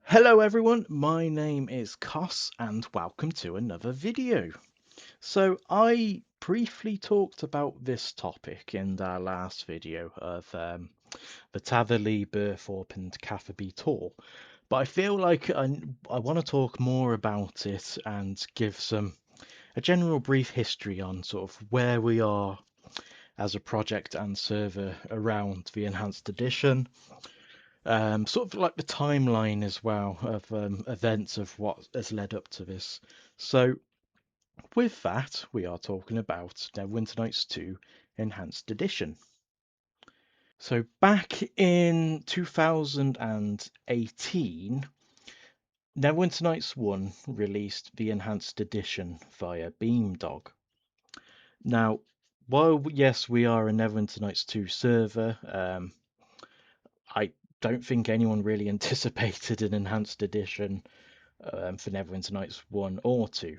Hello everyone, my name is Koss and welcome to another video. So I briefly talked about this topic in our last video of the Tatherley, Burthorpe and Catherby tour, but I feel like I want to talk more about it and give a general brief history on sort of where we are as a project and server around the Enhanced Edition. Sort of like the timeline as well of events of what has led up to this. So, with that, we are talking about Neverwinter Nights 2 Enhanced Edition. So, back in 2018, Neverwinter Nights 1 released the Enhanced Edition via Beamdog. Now, while yes, we are a Neverwinter Nights 2 server, I don't think anyone really anticipated an Enhanced Edition for Neverwinter Nights 1 or 2.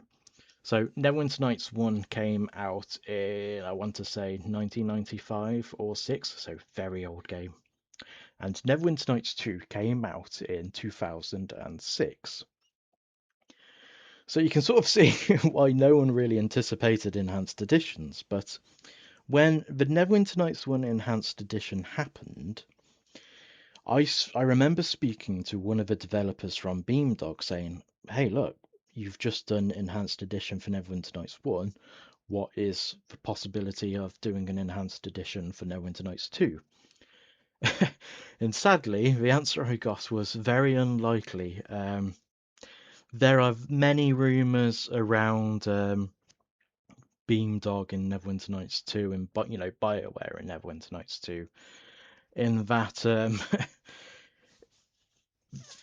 So Neverwinter Nights 1 came out in, I want to say, 1995 or 6, so very old game. And Neverwinter Nights 2 came out in 2006. So you can sort of see why no one really anticipated Enhanced Editions, but when the Neverwinter Nights 1 Enhanced Edition happened, I remember speaking to one of the developers from Beamdog saying, hey, look, you've just done Enhanced Edition for Neverwinter Nights 1. What is the possibility of doing an Enhanced Edition for Neverwinter Nights 2? And sadly, the answer I got was very unlikely. There are many rumours around Beamdog in Neverwinter Nights 2 and BioWare in Neverwinter Nights 2 in that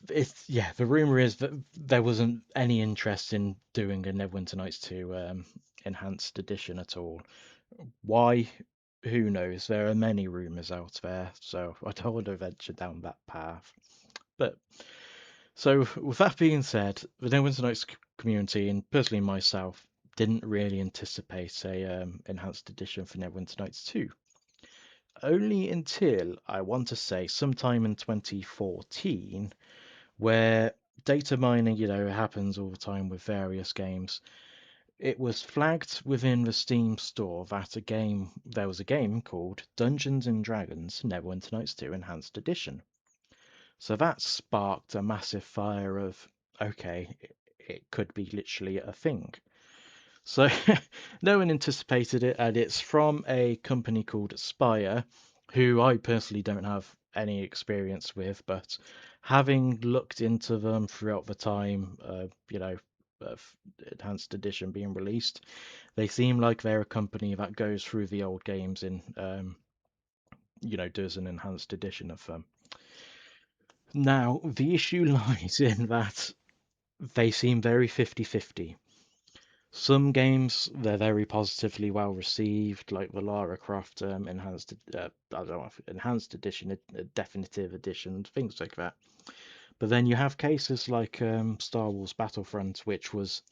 the rumor is that there wasn't any interest in doing a Neverwinter Nights 2 enhanced edition at all. Why? Who knows? There are many rumors out there, so I don't want to venture down that path. But so with that being said, the Neverwinter Nights community and personally myself didn't really anticipate a enhanced edition for Neverwinter Nights 2. Only until I want to say sometime in 2014 where data mining, happens all the time with various games. It was flagged within the Steam store that there was a game called Dungeons and Dragons Neverwinter Nights 2 Enhanced Edition. So that sparked a massive fire of, okay, it could be literally a thing. So no one anticipated it, and it's from a company called Spire, who I personally don't have any experience with, but having looked into them throughout the time, of Enhanced Edition being released, they seem like they're a company that goes through the old games and, does an Enhanced Edition of them. Now, the issue lies in that they seem very 50-50. Some games they're very positively well received, like the Lara Croft enhanced, I don't know, enhanced edition, definitive edition, things like that. But then you have cases like Star Wars Battlefront, which was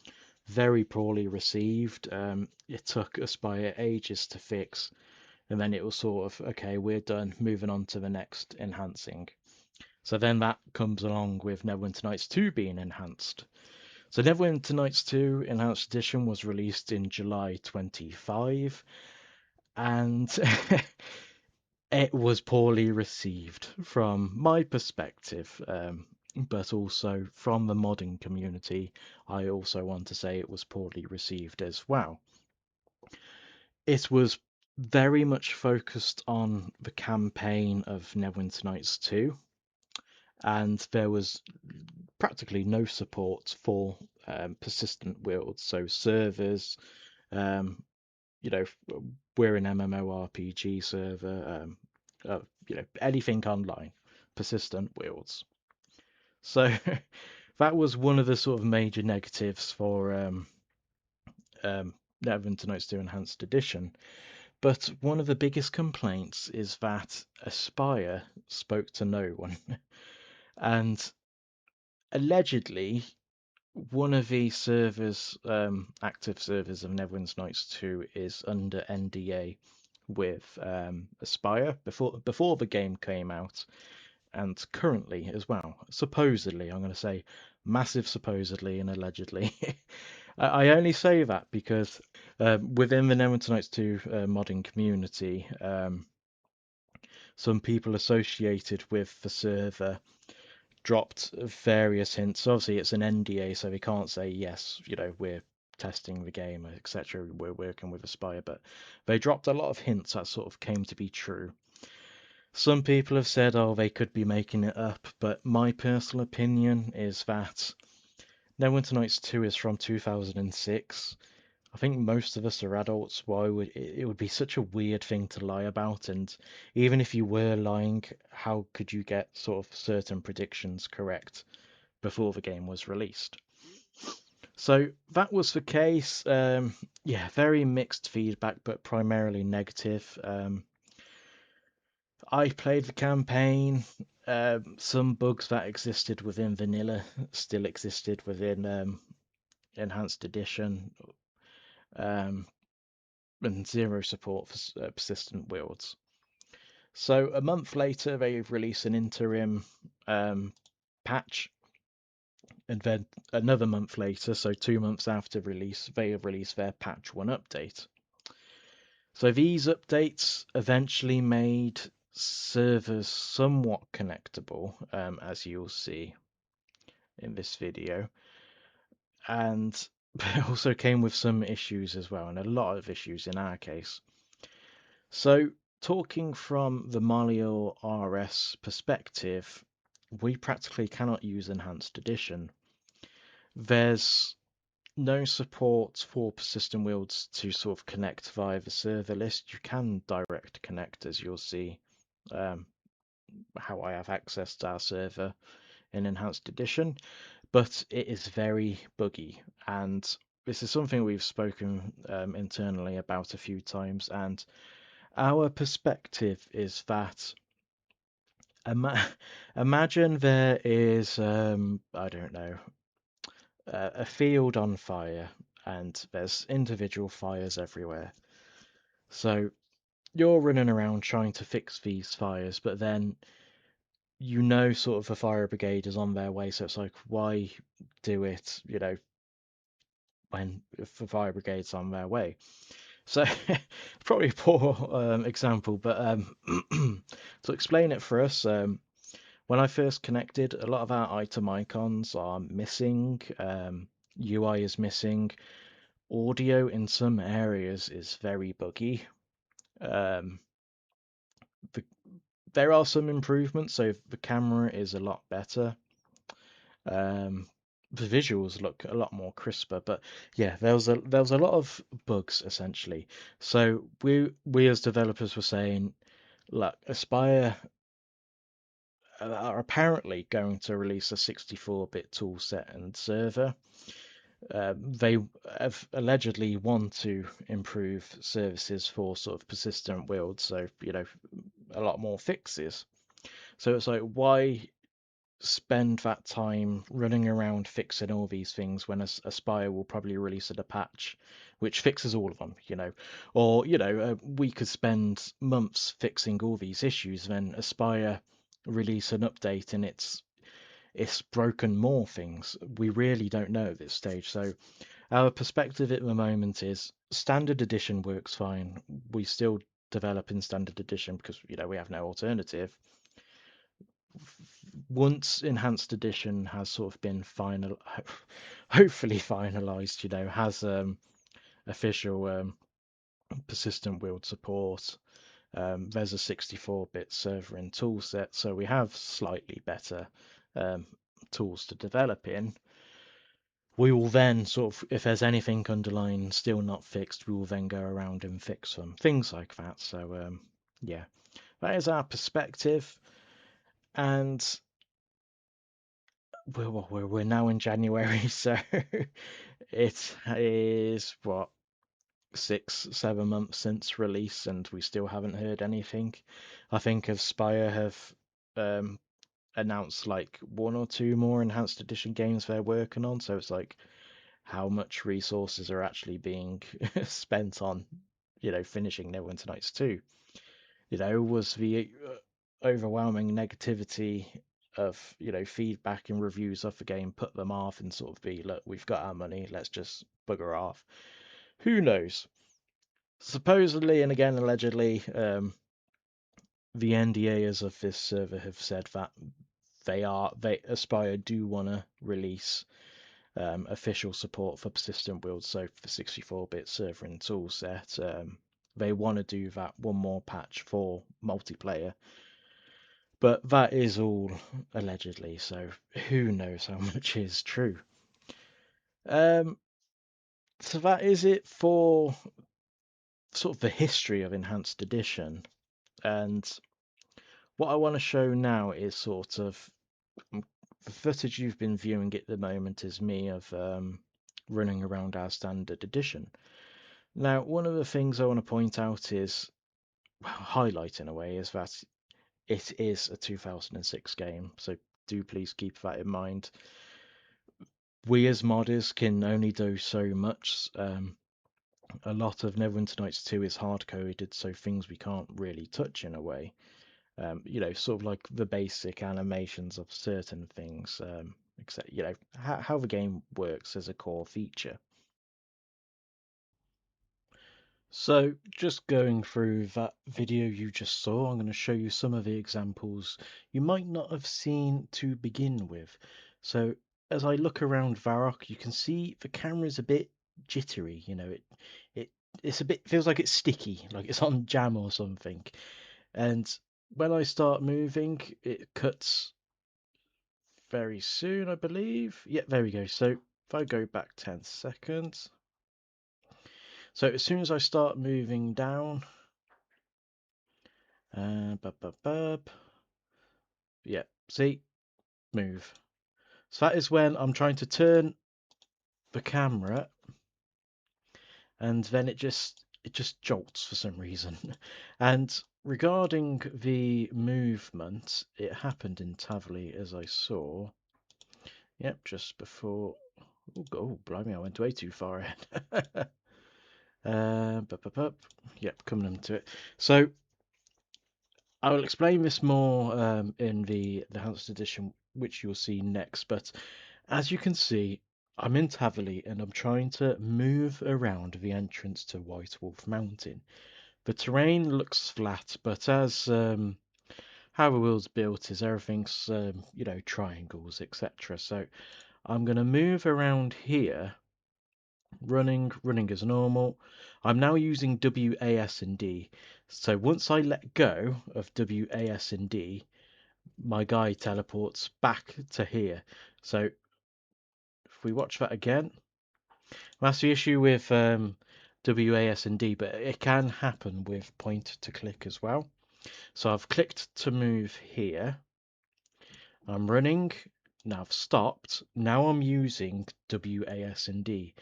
very poorly received. It took Aspire ages to fix, and then it was sort of okay, we're done, moving on to the next enhancing. So then that comes along with Neverwinter Nights 2 being enhanced. So Neverwinter Nights 2 Enhanced Edition was released in July 25, and it was poorly received from my perspective, but also from the modding community. I also want to say it was poorly received as well. It was very much focused on the campaign of Neverwinter Nights 2, and there was practically no support for persistent worlds, so servers. Um, we're an MMORPG server. Anything online, persistent worlds. So that was one of the sort of major negatives for Neverwinter Nights 2 Enhanced Edition. But one of the biggest complaints is that Aspire spoke to no one. And allegedly, one of the servers, active servers of Neverwinter Nights 2, is under NDA with Aspire before the game came out, and currently as well, supposedly, I'm going to say massive supposedly and allegedly. I only say that because within the NWN2 modding community, some people associated with the server dropped various hints. Obviously, it's an NDA, so they can't say yes, we're testing the game, etc. We're working with Aspire, but they dropped a lot of hints that sort of came to be true. Some people have said, oh, they could be making it up, but my personal opinion is that Neverwinter Nights 2 is from 2006. I think most of us are adults. Why would it would be such a weird thing to lie about? And even if you were lying, how could you get sort of certain predictions correct before the game was released? So that was the case. Yeah, very mixed feedback, but primarily negative. I played the campaign. Some bugs that existed within vanilla still existed within Enhanced Edition, and zero support for persistent wields. So a month later, they release an interim patch, and then another month later, so 2 months after release, they have released their patch 1 update. So these updates eventually made servers somewhat connectable, as you'll see in this video, and it also came with some issues as well, and a lot of issues in our case. So talking from the Molior RS perspective, we practically cannot use Enhanced Edition. There's no support for persistent wields to sort of connect via the server list. You can direct connect, as you'll see how I have access to our server in Enhanced Edition, but it is very buggy, and this is something we've spoken internally about a few times, and our perspective is that imagine there is I don't know, a field on fire and there's individual fires everywhere. So you're running around trying to fix these fires, but then sort of a fire brigade is on their way, so it's like, why do it, when the fire brigade's on their way? So probably a poor example, but to explain it for us, when I first connected, a lot of our item icons are missing, UI is missing, audio in some areas is very buggy. There are some improvements, so the camera is a lot better. The visuals look a lot more crisper, but yeah, there was a lot of bugs essentially. So we as developers were saying, look, Aspire are apparently going to release a 64-bit toolset and server. They have allegedly want to improve services for sort of persistent wields, so a lot more fixes. So it's like, why spend that time running around fixing all these things when Aspire will probably release a patch which fixes all of them, or we could spend months fixing all these issues, then Aspire release an update and it's broken more things. We really don't know at this stage. So our perspective at the moment is standard edition works fine. We still develop in standard edition because we have no alternative. Once enhanced edition has sort of been hopefully finalized, has official persistent wield support. There's a 64-bit server and toolset, so we have slightly better tools to develop in. We will then sort of, if there's anything underlying still not fixed, we will then go around and fix them, things like that. So yeah, that is our perspective, and we're now in January, so it is what, 6-7 months since release, and we still haven't heard anything. I think Aspire have announced like 1 or 2 more enhanced edition games they're working on, so it's like, how much resources are actually being spent on finishing Neverwinter Nights 2. Was the overwhelming negativity of, you know, feedback and reviews of the game put them off and sort of be, look, we've got our money, let's just bugger off. Who knows? Supposedly, and again allegedly, the NDAs of this server have said that they Aspire do want to release official support for persistent builds, so for 64-bit server and toolset. They want to do that one more patch for multiplayer, but that is all allegedly, so who knows how much is true. So that is it for sort of the history of Enhanced Edition, and what I want to show now is sort of the footage you've been viewing at the moment is me of running around our standard edition. Now, one of the things I want to point out is, well, highlight in a way, is that it is a 2006 game, so do please keep that in mind. We as modders can only do so much. A lot of Neverwinter 2 is hard-coded, so things we can't really touch in a way. You know, sort of like the basic animations of certain things, except, you know, how the game works as a core feature. So just going through that video you just saw, I'm going to show you some of the examples you might not have seen to begin with. So as I look around Varrock, you can see the camera's a bit jittery, you know, it's a bit, feels like it's sticky, like it's on jam or something. And when I start moving, it cuts very soon, I believe. Yeah, there we go. So if I go back 10 seconds. So as soon as I start moving down, yeah, see, move. So that is when I'm trying to turn the camera, and then it just jolts for some reason. And regarding the movement, it happened in Tavily, as I saw. Yep, just before. Oh, blimey, I went way too far ahead. Yep, coming into it. So I will explain this more in the Enhanced Edition, which you'll see next. But as you can see, I'm in Tavily and I'm trying to move around the entrance to White Wolf Mountain. The terrain looks flat, but as how the world's built is everything's you know, triangles, etc. So I'm going to move around here, running as normal. I'm now using WAS and D. So once I let go of WAS and D, my guy teleports back to here. So if we watch that again, that's the issue with WAS and D, but it can happen with point to click as well. So I've clicked to move here. I'm running. Now I've stopped. Now I'm using WAS and D.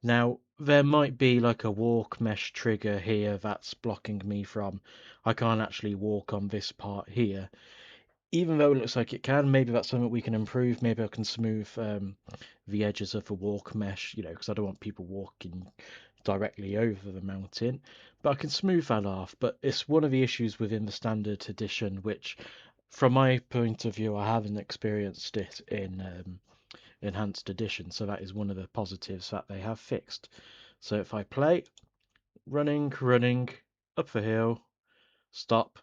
Now, there might be like a walk mesh trigger here that's blocking me from, I can't actually walk on this part here. Even though it looks like it can, maybe that's something we can improve. Maybe I can smooth the edges of the walk mesh, you know, because I don't want people walking directly over the mountain. But I can smooth that off. But it's one of the issues within the standard edition, which, from my point of view, I haven't experienced it in Enhanced Edition, so that is one of the positives that they have fixed. So if I play, running, up the hill, stop,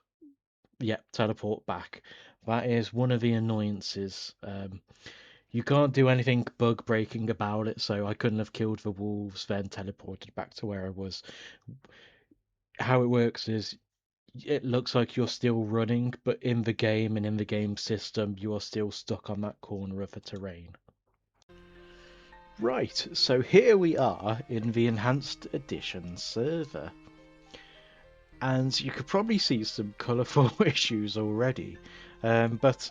yep, teleport back. That is one of the annoyances. You can't do anything bug breaking about it, so I couldn't have killed the wolves, then teleported back to where I was. How it works is, it looks like you're still running, but in the game and in the game system, you are still stuck on that corner of the terrain. Right, so here we are in the Enhanced Edition server. And you could probably see some colourful issues already. But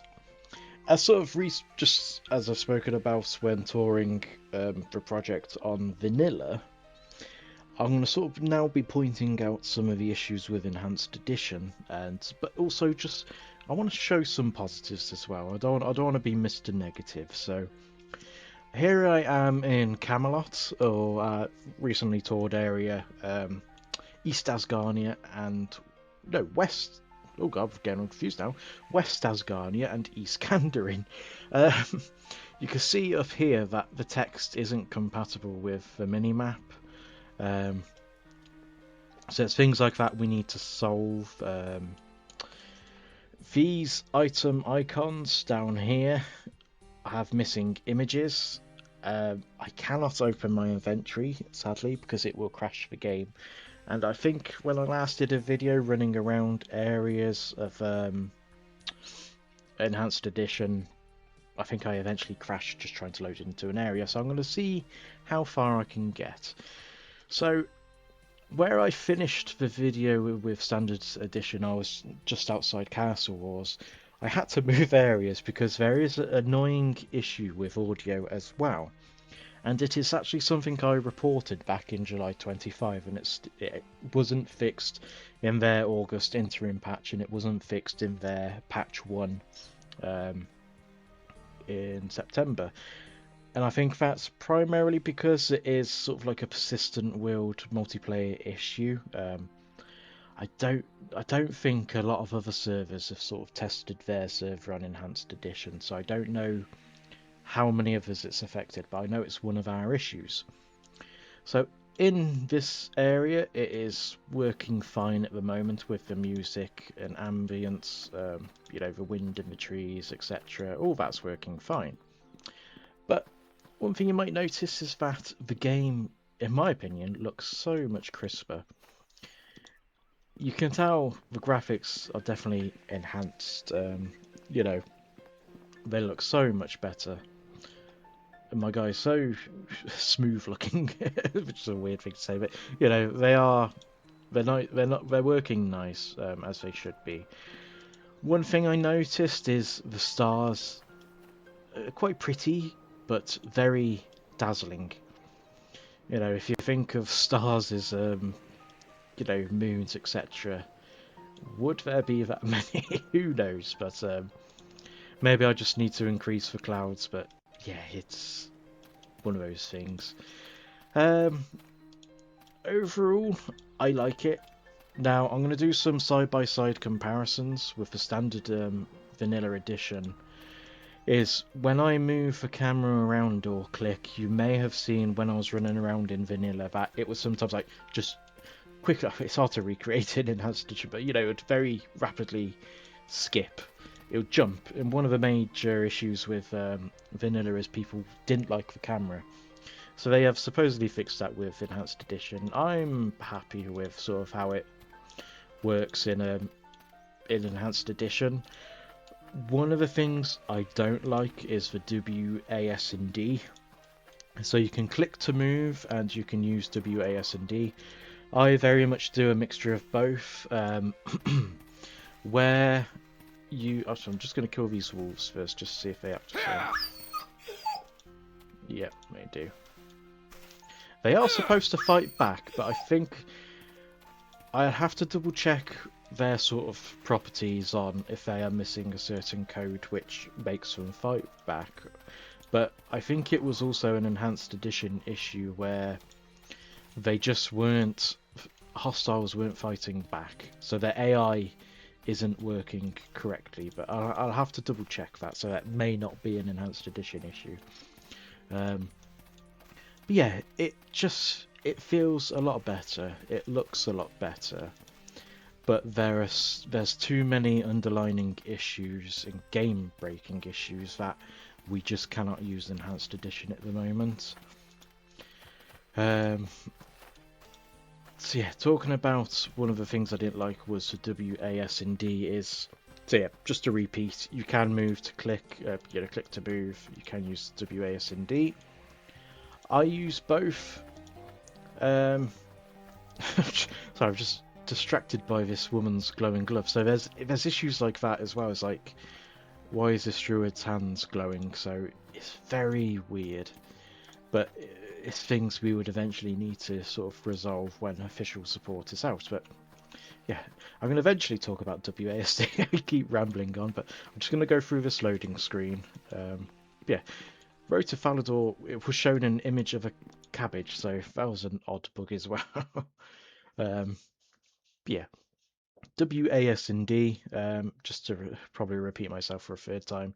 as sort of just as I've spoken about when touring the project on vanilla, I'm going to sort of now be pointing out some of the issues with Enhanced Edition, but also just I want to show some positives as well. I don't want to be Mr. Negative, so. Here I am in Camelot, or recently toured area, East Asgarnia, and no, West oh god, I'm getting confused now. West Asgarnia and East Kandarin. Um, you can see up here that the text isn't compatible with the minimap. So it's things like that we need to solve. These item icons down here have missing images. I cannot open my inventory, sadly, because it will crash the game. And I think when I last did a video running around areas of Enhanced Edition, I think I eventually crashed just trying to load into an area. So I'm going to see how far I can get. So where I finished the video with Standard Edition, I was just outside Castle Wars. I had to move areas because there is an annoying issue with audio as well. And it is actually something I reported back in July 25, and it wasn't fixed in their August interim patch, and it wasn't fixed in their patch 1 in September. And I think that's primarily because it is sort of like a persistent willed multiplayer issue. I don't think a lot of other servers have sort of tested their server on Enhanced Edition, so I don't know how many of us it's affected, but I know it's one of our issues. So in this area, it is working fine at the moment with the music and ambience, you know, the wind in the trees, etc. All that's working fine. But one thing you might notice is that the game, in my opinion, looks so much crisper. You can tell the graphics are definitely enhanced. You know, they look so much better. And my guy's so smooth looking, which is a weird thing to say, but you know, they're working nice, as they should be. One thing I noticed is the stars are quite pretty, but very dazzling. You know, if you think of stars as you know, moons, etc., would there be that many? Who knows? But maybe I just need to increase the clouds. But yeah, it's one of those things. Overall, I like it. Now I'm going to do some side-by-side comparisons with the standard vanilla edition. Is when I move the camera around or click, you may have seen when I was running around in vanilla that it was sometimes like just quick. It's hard to recreate it in Enhanced Edition, but you know, it would very rapidly skip. It would jump, and one of the major issues with vanilla is people didn't like the camera. So they have supposedly fixed that with Enhanced Edition. I'm happy with sort of how it works in Enhanced Edition. One of the things I don't like is the WASD. So you can click to move and you can use WASD. I very much do a mixture of both. Where you... Oh, so I'm just going to kill these wolves first, just to see if they actually... Yep, they do. They are supposed to fight back, but I think I have to double check their sort of properties on if they are missing a certain code which makes them fight back. But I think it was also an Enhanced Edition issue where they just weren't... Hostiles weren't fighting back, so their AI isn't working correctly, but I'll have to double check that, so that may not be an Enhanced Edition issue. But yeah, it feels a lot better, it looks a lot better, but there's too many underlining issues and game breaking issues that we just cannot use Enhanced Edition at the moment. So yeah, talking about one of the things I didn't like was the WASD is... So yeah, just to repeat, you can move to click, you know, click to move, you can use WASD. I use both. Sorry, I'm just distracted by this woman's glowing glove. So there's issues like that as well. It's like, why is this druid's hands glowing? So it's very weird. But it's things we would eventually need to sort of resolve when official support is out. But yeah, I'm going to eventually talk about WASD. I keep rambling on, but I'm just going to go through this loading screen. Yeah, Road to Falador, it was shown an image of a cabbage, so that was an odd bug as well. Yeah, WASD, just to probably repeat myself for a third time.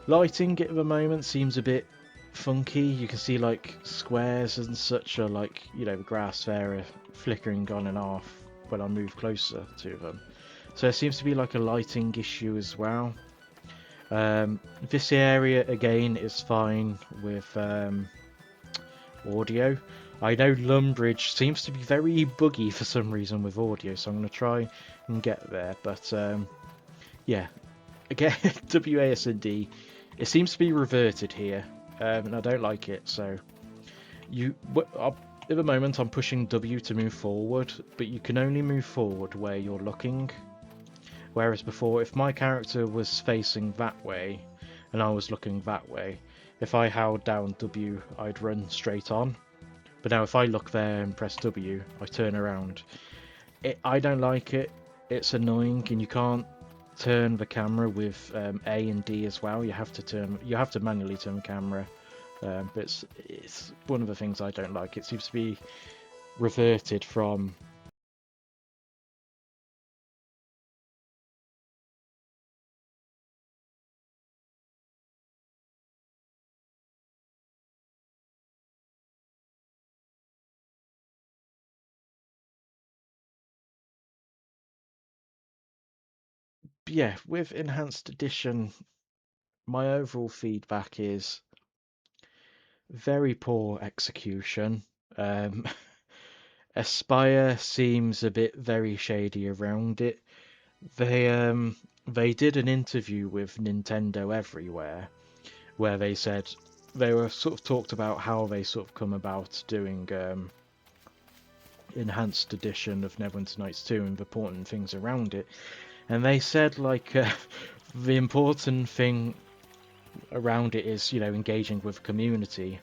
Lighting at the moment seems a bit funky. You can see like squares and such are like, you know, the grass there are flickering on and off when I move closer to them. So there seems to be like a lighting issue as well. This area again is fine with audio. I know Lumbridge seems to be very buggy for some reason with audio, so I'm going to try and get there. But yeah, again, WASD, it seems to be reverted here, and I don't like it. So at the moment I'm pushing W to move forward, but you can only move forward where you're looking. Whereas before, if my character was facing that way and I was looking that way, if I held down W, I'd run straight on. But now if I look there and press W, I turn around. I don't like it. It's annoying, and you can't turn the camera with A and D as well. You have to manually turn the camera. But it's one of the things I don't like. It seems to be reverted from. Yeah, with Enhanced Edition, my overall feedback is very poor execution. Aspire seems a bit very shady around it. They did an interview with Nintendo Everywhere where they said they were sort of talked about how they sort of come about doing Enhanced Edition of Neverwinter Nights 2 and the important things around it, and they said like the important thing around it is, you know, engaging with community.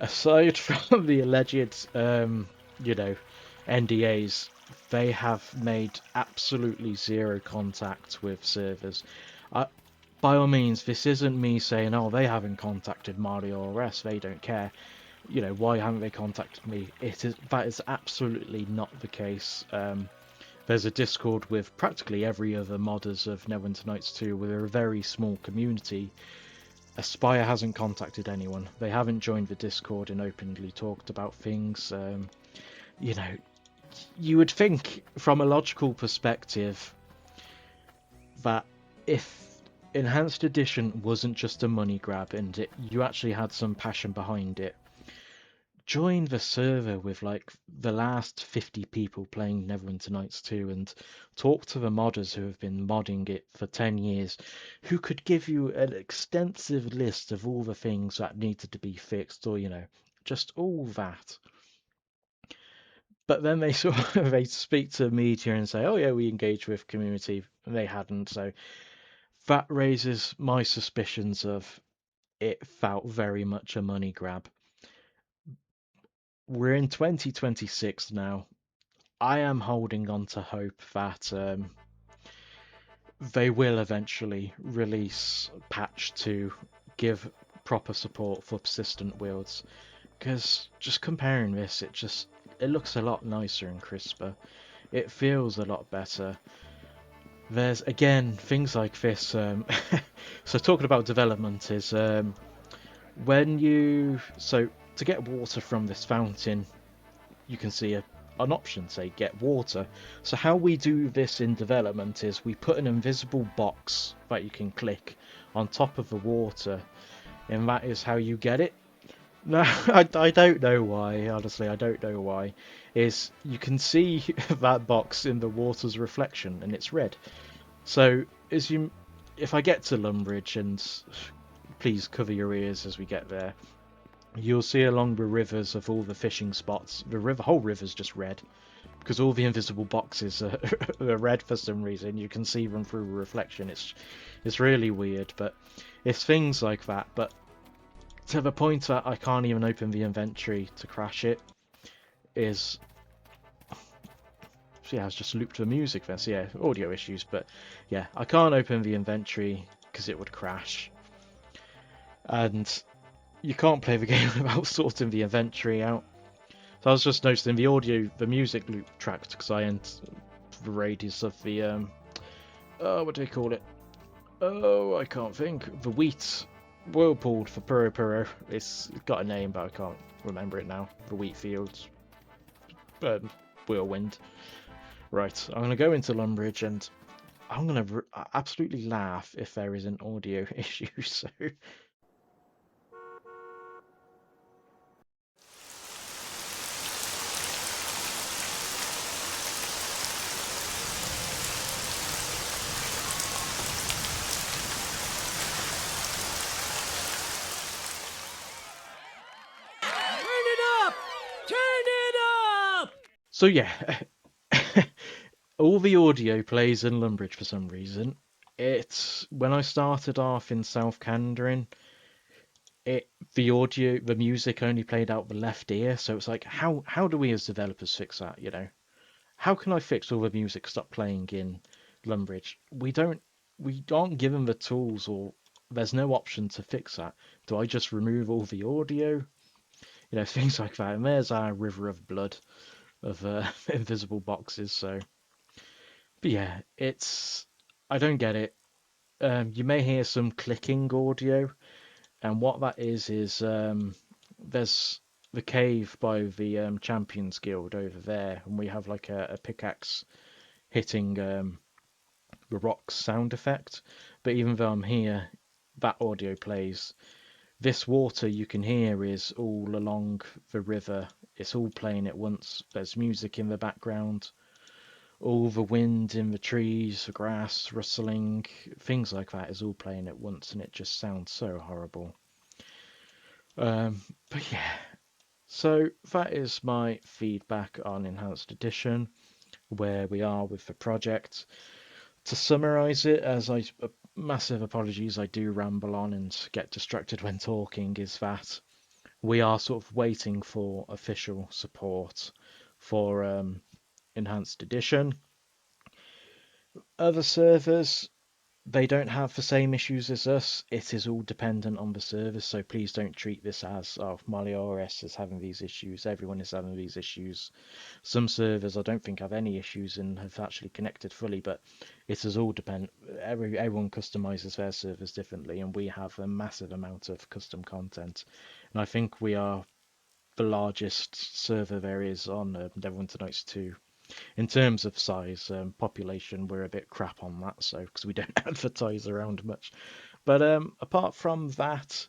Aside from the alleged you know, NDAs, they have made absolutely zero contact with servers. By all means, this isn't me saying, oh, they haven't contacted Molior RS, they don't care. You know, why haven't they contacted me? That is absolutely not the case. There's a Discord with practically every other modders of Neverwinter Nights 2 with a very small community. Aspire hasn't contacted anyone. They haven't joined the Discord and openly talked about things. You know, you would think from a logical perspective that if Enhanced Edition wasn't just a money grab and you actually had some passion behind it, join the server with like the last 50 people playing Neverwinter Nights 2 and talk to the modders who have been modding it for 10 years, who could give you an extensive list of all the things that needed to be fixed, or, you know, just all that. But then they sort of they speak to media and say, oh yeah, we engage with community, and they hadn't. So that raises my suspicions of it felt very much a money grab. We're in 2026 now. I am holding on to hope that they will eventually release patch to give proper support for persistent builds. Because just comparing this, it looks a lot nicer and crisper. It feels a lot better. There's again things like this. So talking about development is to get water from this fountain, you can see an option say get water. So how we do this in development is we put an invisible box that you can click on top of the water, and that is how you get it. No, I don't know why, honestly, I don't know why. Is you can see that box in the water's reflection and it's red. So if I get to Lumbridge, and please cover your ears as we get there, you'll see along the rivers of all the fishing spots, the whole river's just red. Because all the invisible boxes are red for some reason. You can see them through reflection. It's really weird, but it's things like that. But to the point that I can't even open the inventory to crash it is... Yeah, I was just looped the music there, so yeah, audio issues, but yeah, I can't open the inventory because it would crash. And you can't play the game without sorting the inventory out. So I was just noticing the audio, the music loop tracked because I entered the radius of the what do they call it? Oh, I can't think. The wheat whirlpool for Puro. It's got a name, but I can't remember it now. The wheat fields, whirlwind. Right, I'm gonna go into Lumbridge and I'm gonna absolutely laugh if there is an audio issue. So. So yeah, all the audio plays in Lumbridge for some reason. It's when I started off in South Kandrin, the music only played out the left ear, so it's like how do we as developers fix that? You know, how can I fix all the music stop playing in Lumbridge? We aren't given the tools, or there's no option to fix that. Do I just remove all the audio? You know, things like that. And there's our river of blood of invisible boxes. So, but yeah, I don't get it. You may hear some clicking audio, and what that is there's the cave by the Champions Guild over there, and we have like a pickaxe hitting the rocks sound effect. But even though I'm here, that audio plays. This water you can hear is all along the river. It's all playing at once. There's music in the background. All the wind in the trees, the grass rustling, things like that is all playing at once, and it just sounds so horrible. But yeah, so that is my feedback on Enhanced Edition, where we are with the project. To summarize it, massive apologies, I do ramble on and get distracted when talking, is that we are sort of waiting for official support for Enhanced Edition. Other servers, they don't have the same issues as us. It is all dependent on the service, so please don't treat this as, oh, Molior RS is having these issues, everyone is having these issues. Some servers I don't think have any issues and have actually connected fully, but it is all dependent. Everyone customizes their servers differently, and we have a massive amount of custom content. And I think we are the largest server there is on Neverwinter Nights 2. In terms of size, population, we're a bit crap on that, so because we don't advertise around much. But apart from that,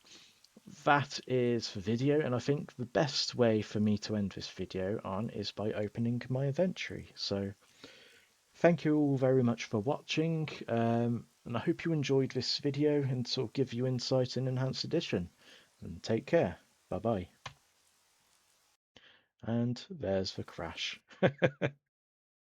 that is the video, and I think the best way for me to end this video on is by opening my inventory. So thank you all very much for watching, and I hope you enjoyed this video and sort of give you insight in Enhanced Edition. And take care. Bye bye. And there's the crash.